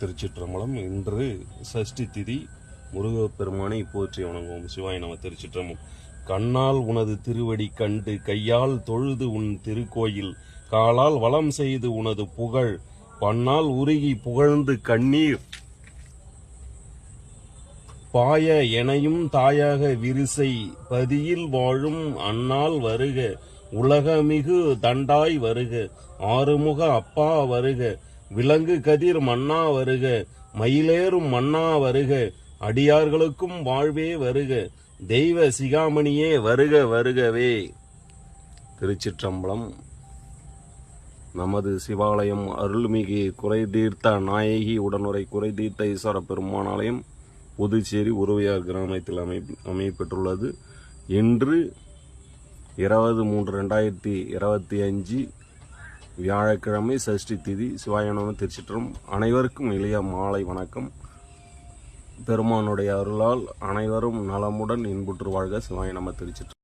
திருச்சிற்றம்பலம். இன்று சஷ்டி திதி. முருகப்பெருமானை போற்றி வணங்குவோம். சிவாய நம. திருச்சிற்றம்பலம். கண்ணால் உனது திருவடி கண்டு கையால் தொழுது உன் திருக்கோயில் காலால் வலம் செய்து உனது புகழ் பன்னால் உருகி புகழ்ந்து கண்ணீர் பாய எனையும் தாயாக விரிசை பதியில் வாழும் அன்னால் வருக உலகமிகு தண்டாய் வருக ஆறுமுக அப்பா வருக விலங்கு கதிர் மன்னா வருக மயிலேறும் மன்னா வருக அடியார்களுக்கும் வாழ்வே வருக தெய்வ சிகாமணியே வருக வருகவே. திருச்சிற்றம்பலம். நமது சிவாலயம் அருள்மிகு குறை தீர்த்த நாயகி உடனுரை குறை தீர்த்த ஈஸ்வர பெருமான் ஆலயம் புதுச்சேரி உருவையார் கிராமத்தில் அமையப்பெற்றுள்ளது. இன்று 20/3/2025 வியாழக்கிழமை சஷ்டி திதி. சிவாய நம. திருச்சிற்றம். அனைவருக்கும் இளைய மாலை வணக்கம். பெருமானுடைய அருளால் அனைவரும் நலமுடன் இன்புற்று வாழ்க. சிவாய நம. திருச்சிற்றம்.